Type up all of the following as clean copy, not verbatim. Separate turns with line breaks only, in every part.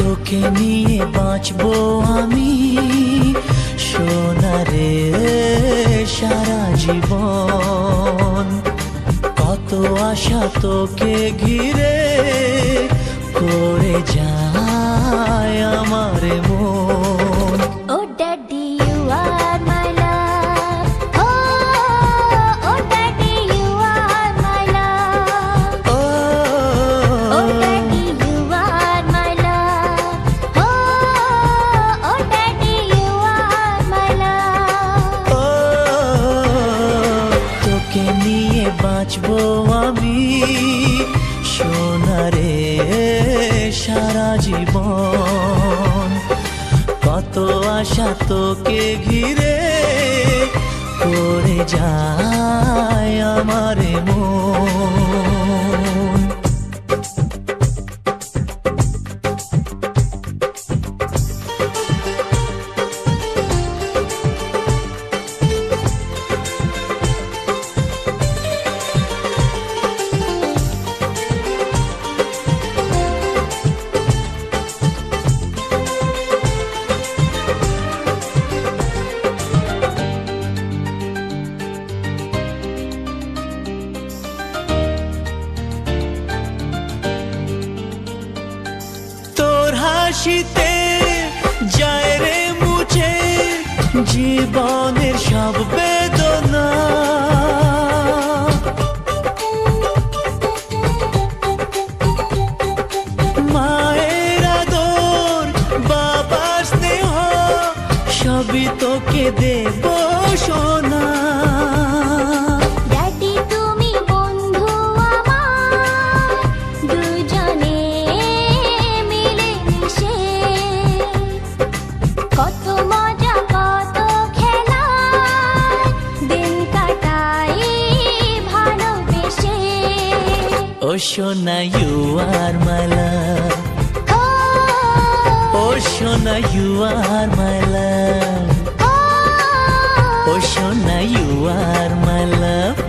তোকে নিয়ে বাঁচবো আমি সোনারে সারা জীবন। কত আশা তোকে ঘিরে করে যায় আমার মন।
Oh daddy, you are my love. Oh, oh daddy, you are my love. Oh daddy, you are my love. Oh daddy, you are my love.
তোকে নিয়ে বাঁচবো আমি সোনারে সারা জীবন। কত আশা তোকে ঘিরে করে যায় আমার মন। হাসিতে যায় রে মুছে জীবনের সব বেদনা। মায়ের আদর বাবার স্নেহ সবই তোকে দেব সোনা। Oh Shona, you are my love. Oh Shona, you are my love. Oh Shona, you are my love.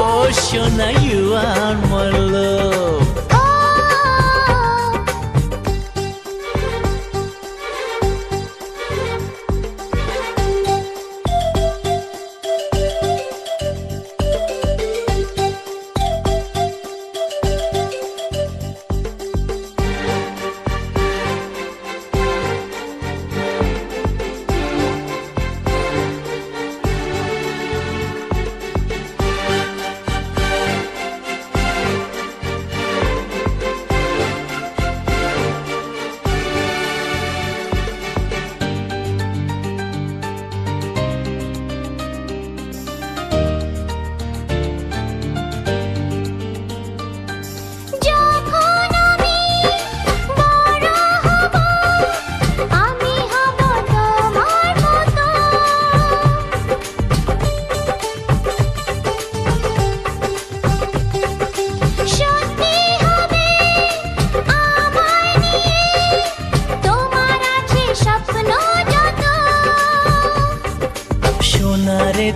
Oh Shona, you are my love.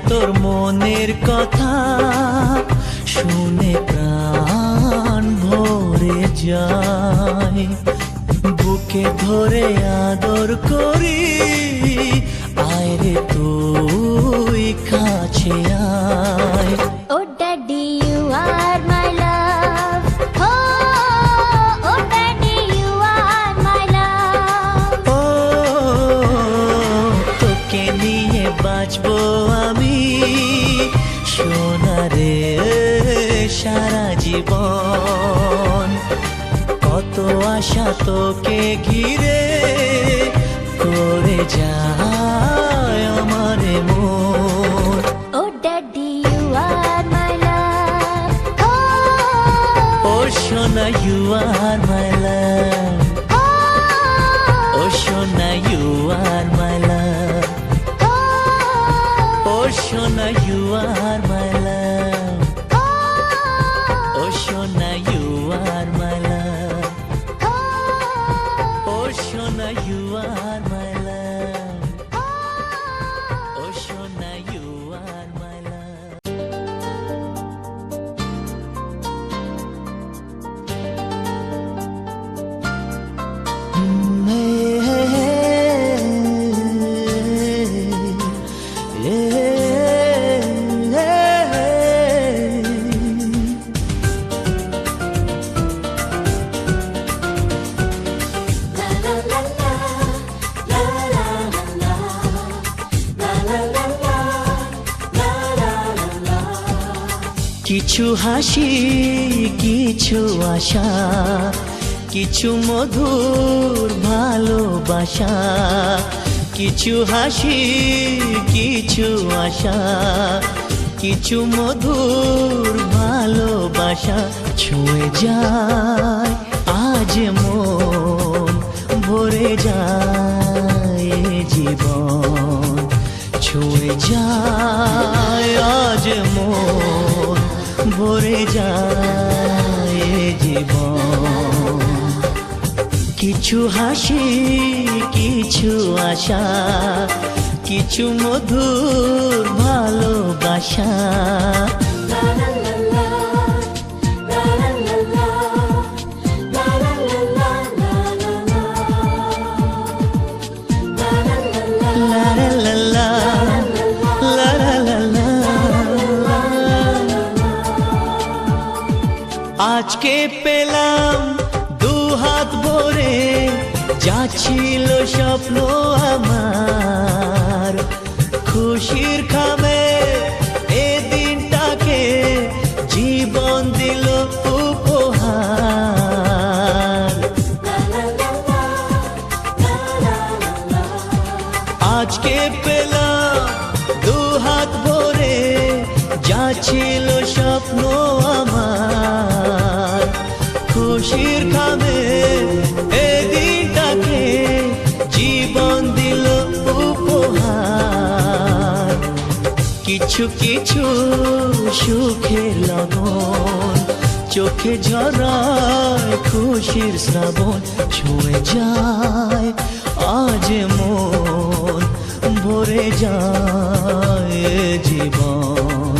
তোর মনের কথা শুনে প্রাণ ভরে যায়। বুকে ধরে আদর করি আয় রে তুই কাছে আয়।
Oh daddy, you are my love. Oh daddy, you are my love.
তোকে নিয়ে বাঁচবো আমি সোনারে সারা জীবন। কত আশা তোকে ঘিরে করে যায় আমার মন।
Oh daddy, you are my love.
Oh Shona, you are my love. Oh Shona, you are my love. Oh Shona, you are my love. Oh Shona, you are my love. Oh Shona, you are my love. Oh Shona, you are my love. কিছু হাসি কিছু আশা, কিছু মধুর ভালোবাসা। কিছু হাসি কিছু আশা, কিছু মধুর ভালোবাসা। ছুঁয়ে যায় আজ মন, ভরে যায় জীবন। ছুঁয়ে যায় আজ মন, ভরে যায় জীবন। কিছু হাসি কিছু আশা, কিছু মধুর ভালোবাসা। আজকে পেলাম দু হাত ভরে, যা ছিল স্বপ্ন আমার। খুশির খামে এ দিনটাকে জীবন দিল উপহার। আজকে পেলাম দু হাত ভরে, যা ছিল স্বপ্ন আমার। খুশির খামে এ দিনটাকে জীবন দিল উপহার। কিছু কিছু সুখের লগন, চোখে ঝরায় খুশির শ্রাবণ। ছুঁয়ে যায় আজ মন, ভরে যায় জীবন।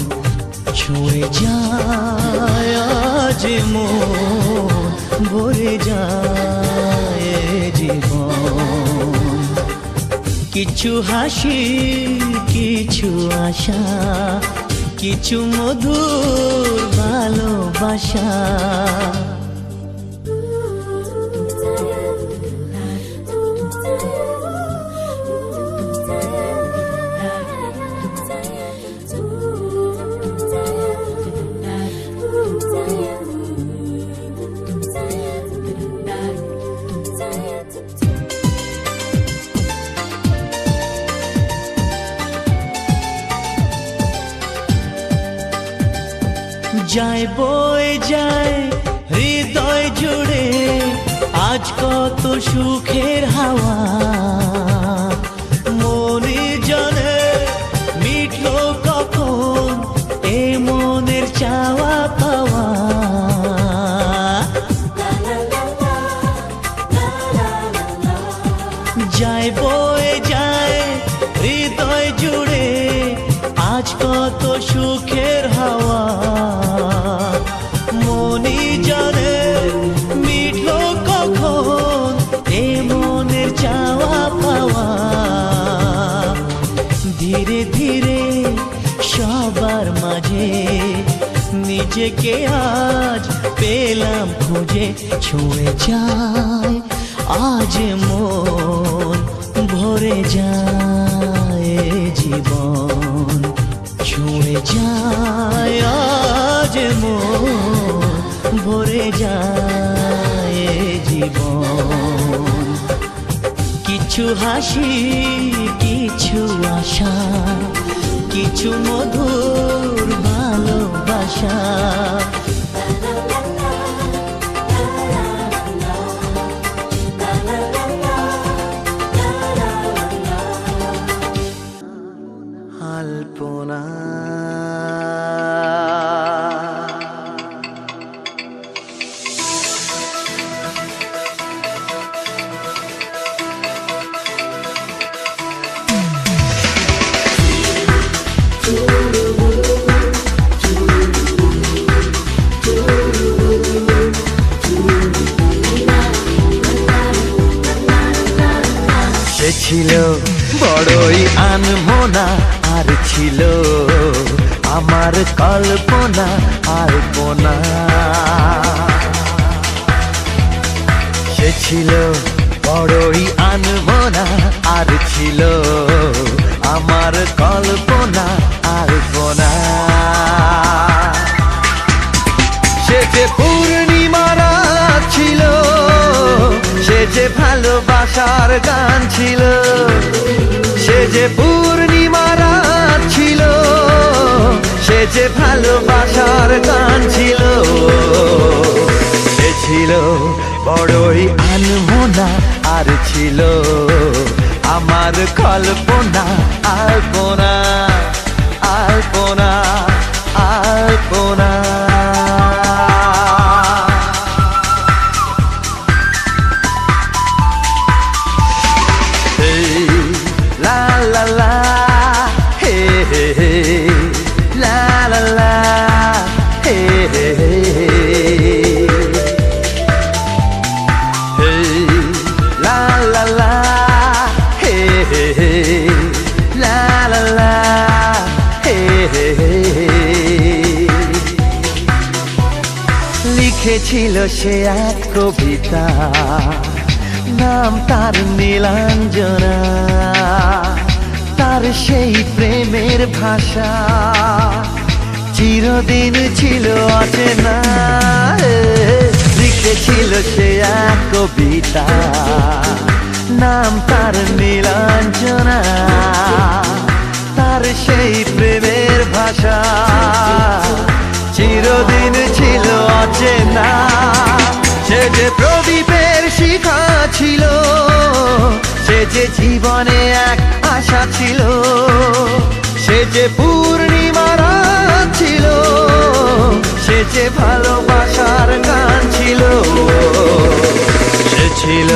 ছুঁয়ে যায় আজ মন, ভরে যায় জীবন। কিছু হাসি কিছু আশা, কিছু মধুর ভালোবাসা। যায় বয়ে যায় হৃদয় জুড়ে আজ কত সুখের হাওয়া। মনে জানে মিটলো কখন এ মনের চাওয়া পাওয়া। যায় বয়ে যায় হৃদয় জুড়ে আজ কত সুখের হাওয়া। মনি জানে মিটলো কখন এ মনের চাওয়া পাওয়া। ধীরে ধীরে সবার মাঝে নিজেকে আজ পেলাম খুঁজে। ছুঁয়ে যায় আজ মন, ভরে যায় জীবন। ছুঁয়ে যায় আজ মন, ভরে যায় জীবন। কিছু হাসি কিছু আশা, কিছু মধুর ভালোবাসা। আলপনা ছিল বড়ই আনমনা, আর ছিল আমার কল্পনা আলপনা। সে ছিল বড়ই আনমনা, আর ছিল আমার কল্পনা আলপনা।
সে যে পূর্ণিমা রাত ছিল, সে যে ভালোবাসার গান ছিল, সে যে পূর্ণিমা রাত ছিল, সে যে ভালোবাসার গান ছিল। সে ছিল বড়ই আনমনা, আর ছিল আমার কল্পনা, আলপনা আলপনা আলপনা। La la la, hey hey hey, la la la, hey hey hey, hey la la la, hey hey hey, la la la, hey hey hey। লিখেছিল সে এক কবিতা, নাম তার নীলাঞ্জনা, তার সেই প্রেমের ভাষা চিরদিন ছিল অচেনা। লিখেছিল সে এক কবিতা, নাম তার নীলাঞ্জনা, তার সেই প্রেমের ভাষা চিরদিন ছিল অচেনা। সে যে প্রদীপের শিখা ছিল, সে যে জীবনে এক আশা ছিল, সে যে পূর্ণিমা রাত ছিল, সে যে ভালোবাসার গান ছিল। সে ছিল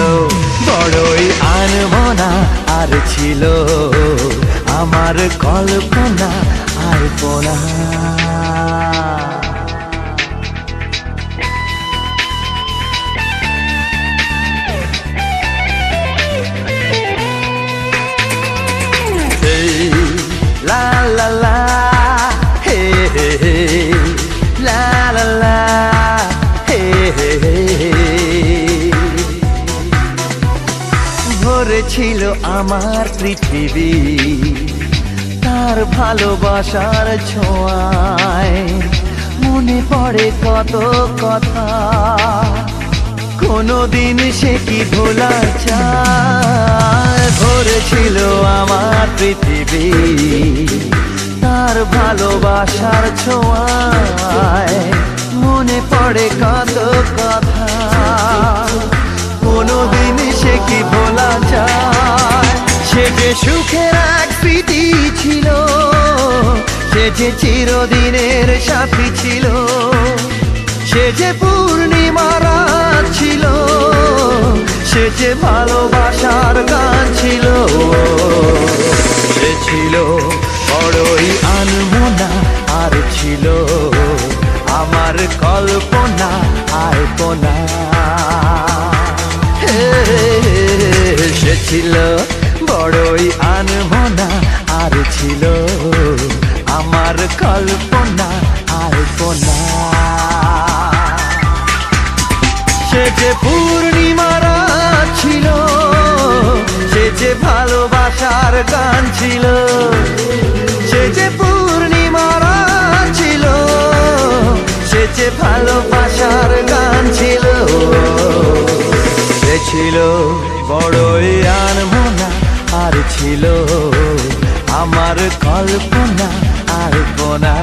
বড়ই আনমনা, আর ছিল আমার কল্পনা, আলপনা। La la la, hey hey hey, la la la, hey hey hey। ভরেছিল আমার পৃথিবী তার ভালোবাসার ছোঁয়ায়, মনে পড়ে কত কথা, কোনদিন সে কি ভোলা যায়। ভরেছিল আমার পৃথিবী তার ভালোবাসার ছোঁয়ায়, মনে পড়ে কত কথা, কোনদিন সে কি ভোলা যায়। সে যে সুখের এক স্মৃতি ছিল, সে যে চিরদিনের সাথী ছিল, সে যে পূর্ণিমা রাত ছিল, সে যে ভালোবাসার গান ছিল। সে ছিল বড়ই আনমনা, আর ছিল আমার কল্পনা, আলপনা। সে ছিল বড়ই আনমনা, আর ছিল আমার কল্পনা, আলপনা। সে যে পূর্ণিমা রাত ছিল, সে যে ভালোবাসার গান ছিল, সে যে পূর্ণিমা রাত ছিল, সে যে ভালোবাসার গান ছিল। সে ছিল বড়ই আনমনা, আর ছিল আমার কল্পনা, আলপনা।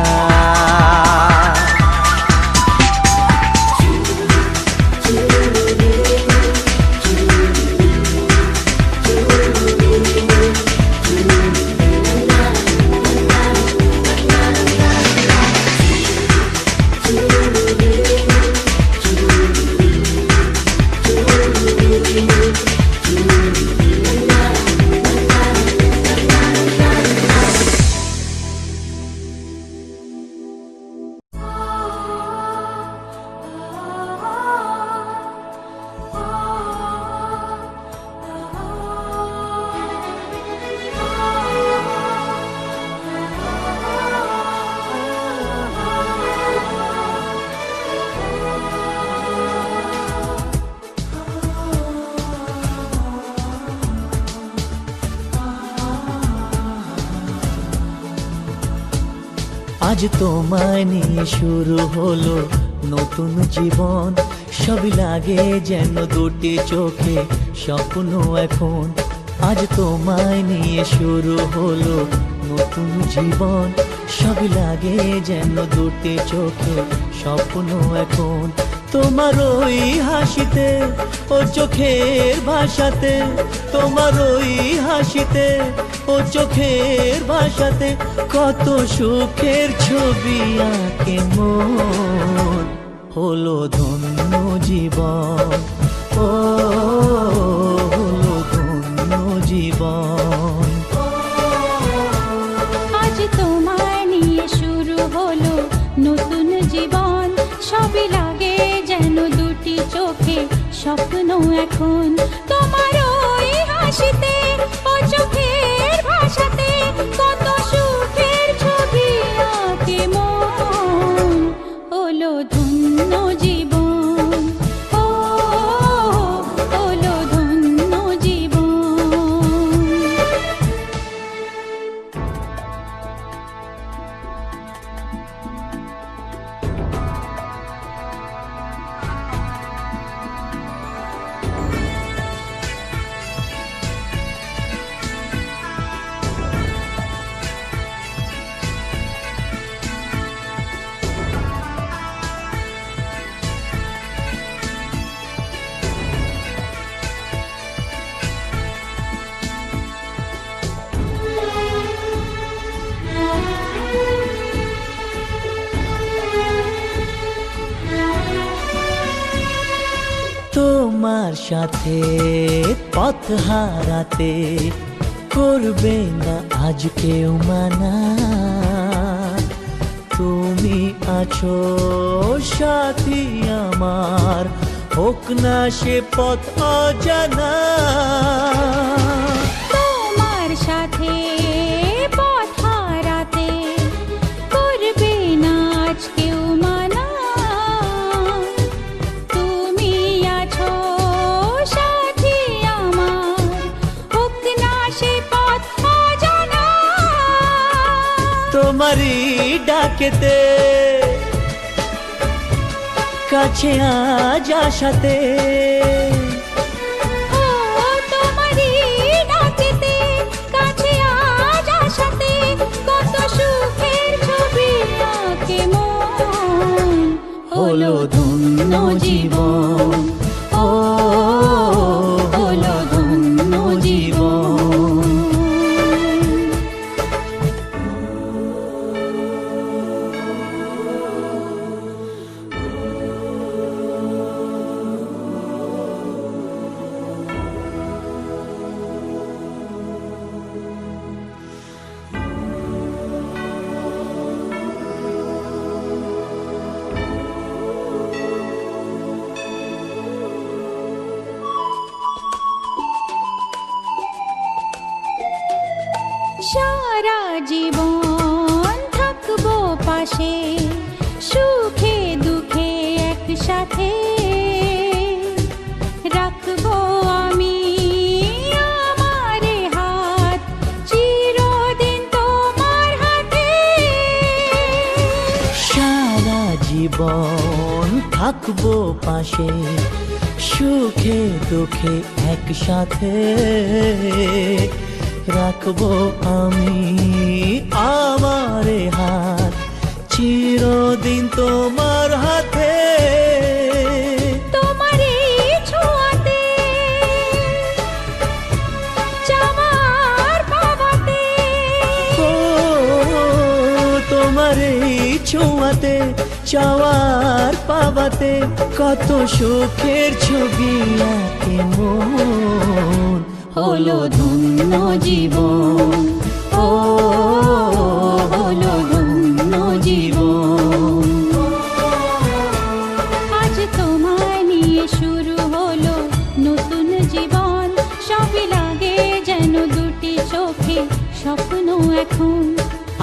আজ তোমায় নিয়ে শুরু হলো নতুন জীবন, সবই লাগে যেন দুটি চোখে স্বপ্ন এখন। আজ তোমায় নিয়ে শুরু হলো নতুন জীবন, সবই লাগে যেন দুটি চোখে স্বপ্ন এখন। তোমার ওই হাসিতে ও চোখের ভাষাতে, তোমার ওই হাসিতে ও চোখের ভাষাতে কত সুখের ছবি আঁকে মন। হলো ধন্য জীবন, ও হলো ধন্য জীবন।
আজ তোমায় নিয়ে শুরু হলো নতুন জীবন, সবই লাগে যেন দুটি চোখে স্বপ্ন এখন। তোমার ওই হাসিতে ও চোখের ভাষাতে কত সুখের ছবি আঁকে মন। হলো ধন্য জীবন, ও হলো ধন্য জীবন।
তোমার সাথে পথ হারাতে করবে না আজ কেউ মানা। তুমি আছো সাথী আমার, হোক না সে পথ অজানা।
তোমার সাথে পথ হারাতে করবে না আজ কেউ মানা। তুমি আছো সাথী আমার, হোক না সে পথ অজানা।
তোমারই ডাকেতে কাছে আজ আসাতে,
ও তোমারই ডাকেতে কাছে আজ আসাতে কত সুখের ছবি আঁকে মন।
হলো ধন্য জীবন, ও হলো ধন্য জীবন।
সারা জীবন থাকবো পাশে, সুখে দুঃখে একসাথে রাখবো আমি আমার হাত চিরদিন তোমার হাতে।
সারা জীবন থাকবো পাশে, সুখে দুঃখে একসাথে রাখবো আমি আমার হাত চিরদিন তোমার হাতে।
তোমার এই ছোঁয়াতে চাওয়ার পাওয়াতে,
ও তোমার এই ছোঁয়াতে চাওয়ার পাওয়াতে কত সুখের ছবি আঁকে মন। হলো ধন্য জীবন, ও হলো ধন্য জীবন।
আজ তোমায় নিয়ে শুরু হলো নতুন জীবন, সবই লাগে যেন দুটি চোখে স্বপ্ন এখন।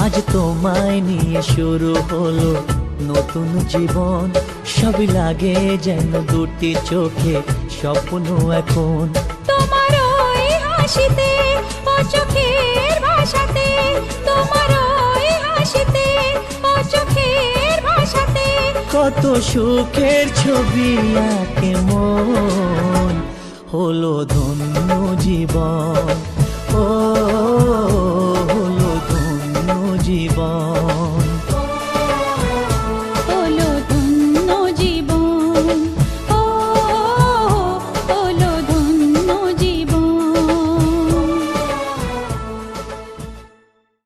আজ তোমায় নিয়ে শুরু হলো নতুন জীবন, সবই লাগে যেন দুটি চোখে স্বপ্ন এখন।
তোমার ওই হাসিতে ও চোখের ভাষাতে, তোমার ওই হাসিতে ও চোখের ভাষাতে
কত সুখের ছবি আঁকে মন, হলো ধন্য জীবন।